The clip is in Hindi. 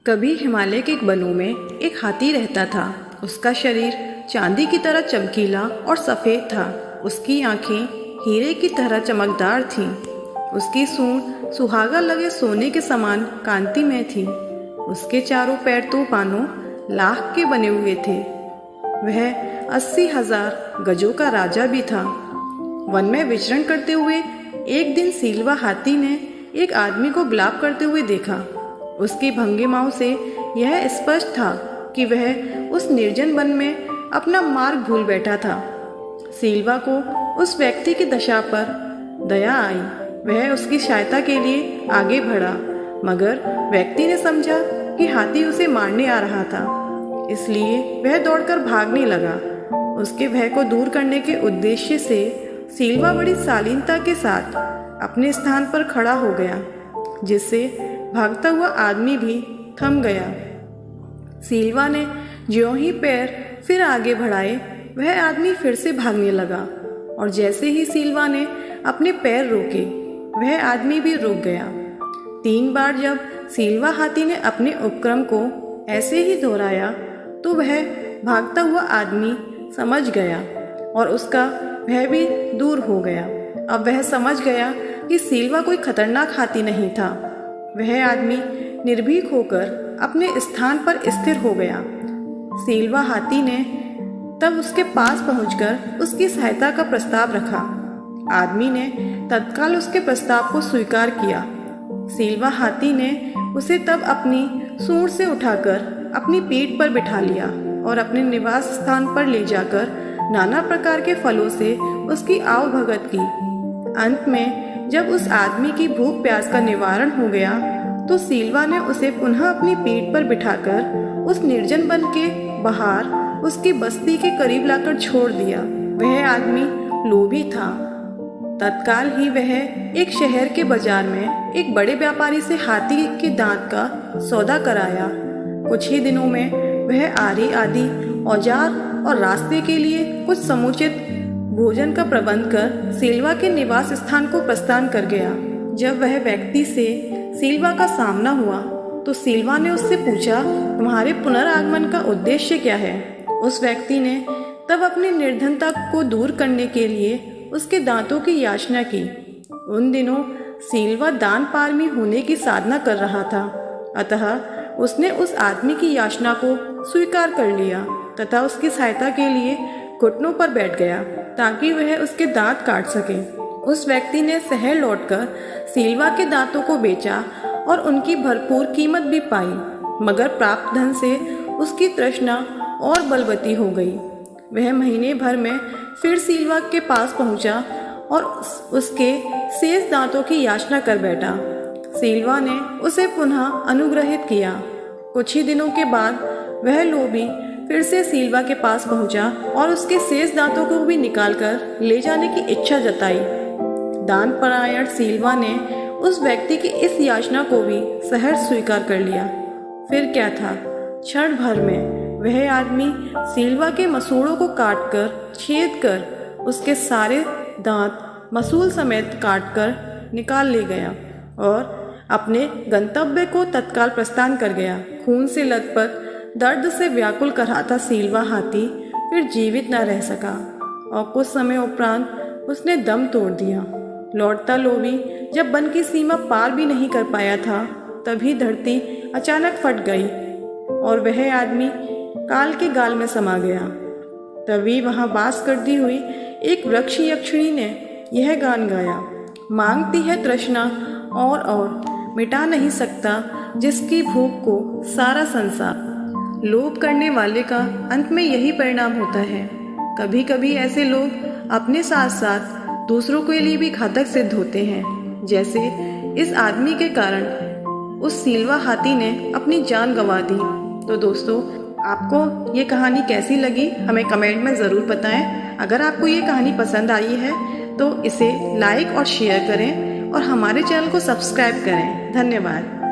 कभी हिमालय के वनों में एक हाथी रहता था। उसका शरीर चांदी की तरह चमकीला और सफ़ेद था। उसकी आंखें हीरे की तरह चमकदार थीं। उसकी सूंड सुहागा लगे सोने के समान कांतिमय थी। उसके चारों पैर तो मानो लाख के बने हुए थे। वह 80,000 गजों का राजा भी था। वन में विचरण करते हुए एक दिन सीलवा हाथी ने एक आदमी को विलाप करते हुए देखा। उसकी भंगिमाओं से यह स्पष्ट था कि वह उस निर्जन वन में अपना मार्ग भूल बैठा था। सीलवा को उस व्यक्ति की दशा पर दया आई। वह उसकी सहायता के लिए आगे बढ़ा, मगर व्यक्ति ने समझा कि हाथी उसे मारने आ रहा था, इसलिए वह दौड़कर भागने लगा। उसके भय को दूर करने के उद्देश्य से सीलवा बड़ी शालीनता के साथ अपने स्थान पर खड़ा हो गया, जिससे भागता हुआ आदमी भी थम गया। सीलवा ने ज्यों ही पैर फिर आगे बढ़ाए, वह आदमी फिर से भागने लगा, और जैसे ही सीलवा ने अपने पैर रोके, वह आदमी भी रुक गया। 3 बार जब सीलवा हाथी ने अपने उपक्रम को ऐसे ही दोहराया, तो वह भागता हुआ आदमी समझ गया और उसका भय भी दूर हो गया। अब वह समझ गया कि सीलवा कोई खतरनाक हाथी नहीं था। वह आदमी निर्भीक होकर अपने स्थान पर स्थिर हो गया। सीलवा हाथी ने तब उसके पास पहुंचकर उसकी सहायता का प्रस्ताव रखा। आदमी ने तत्काल उसके प्रस्ताव को स्वीकार किया। सीलवा हाथी ने उसे तब अपनी सूंड से उठाकर अपनी पीठ पर बिठा लिया और अपने निवास स्थान पर ले जाकर नाना प्रकार के फलों से उसकी आवभगत की। अंत में जब उस आदमी की भूख प्यास का निवारण हो गया, तो सीलवा ने उसे पुनः अपनी पीठ पर बिठाकर उस निर्जन वन के बाहर उसकी बस्ती के करीब लाकर छोड़ दिया। वह आदमी लोभी था। तत्काल ही वह एक शहर के बाजार में एक बड़े व्यापारी से हाथी के दांत का सौदा कराया। कुछ ही दिनों में वह आरी आदि औजार और रास्ते के लिए कुछ समुचित भोजन का प्रबंध कर सीलवा के निवास स्थान को प्रस्थान कर गया। जब वह व्यक्ति से सीलवा का सामना हुआ, तो सीलवा ने उससे पूछा, तुम्हारे पुनरागमन का उद्देश्य क्या है? उस व्यक्ति ने तब अपनी निर्धनता को दूर करने के लिए उसके दांतों की याचना की। उन दिनों सीलवा दान पारमी होने की साधना कर रहा था, अतः उसने उस आदमी की याचना को स्वीकार कर लिया तथा उसकी सहायता के लिए घुटनों पर बैठ गया ताकि वह उसके दांत काट सके। उस व्यक्ति ने शहर लौटकर सीलवा के दांतों को बेचा और उनकी भरपूर कीमत भी पाई, मगर प्राप्त धन से उसकी तृष्णा और बलवती हो गई। वह महीने भर में फिर सीलवा के पास पहुंचा और उसके शेष दांतों की याचना कर बैठा। सीलवा ने उसे पुनः अनुग्रहित किया। कुछ ही दिनों के बाद वह लोभी फिर से सीलवा के पास पहुंचा और उसके शेष दांतों को भी निकालकर ले जाने की इच्छा जताई। दान परायण सीलवा ने उस व्यक्ति की इस याचना को भी सहर्ष स्वीकार कर लिया। फिर क्या था, क्षण भर में वह आदमी सीलवा के मसूड़ों को काटकर छेद कर उसके सारे दांत मसूल समेत काटकर निकाल ले गया और अपने गंतव्य को तत्काल प्रस्थान कर गया। खून से लथपथ, दर्द से व्याकुल कर रहा था सीलवा हाथी फिर जीवित न रह सका और कुछ समय उपरांत उसने दम तोड़ दिया। लौटता लोभी जब वन की सीमा पार भी नहीं कर पाया था, तभी धरती अचानक फट गई और वह आदमी काल के गाल में समा गया। तभी वहां वास करती हुई एक वृक्ष यक्षिणी ने यह गान गाया, मांगती है तृष्णा और मिटा नहीं सकता जिसकी भूख को सारा संसार। लोभ करने वाले का अंत में यही परिणाम होता है। कभी कभी ऐसे लोग अपने साथ साथ दूसरों के लिए भी घातक सिद्ध होते हैं, जैसे इस आदमी के कारण उस सीलवा हाथी ने अपनी जान गंवा दी। तो दोस्तों, आपको ये कहानी कैसी लगी हमें कमेंट में ज़रूर बताएं। अगर आपको ये कहानी पसंद आई है तो इसे लाइक और शेयर करें और हमारे चैनल को सब्सक्राइब करें। धन्यवाद।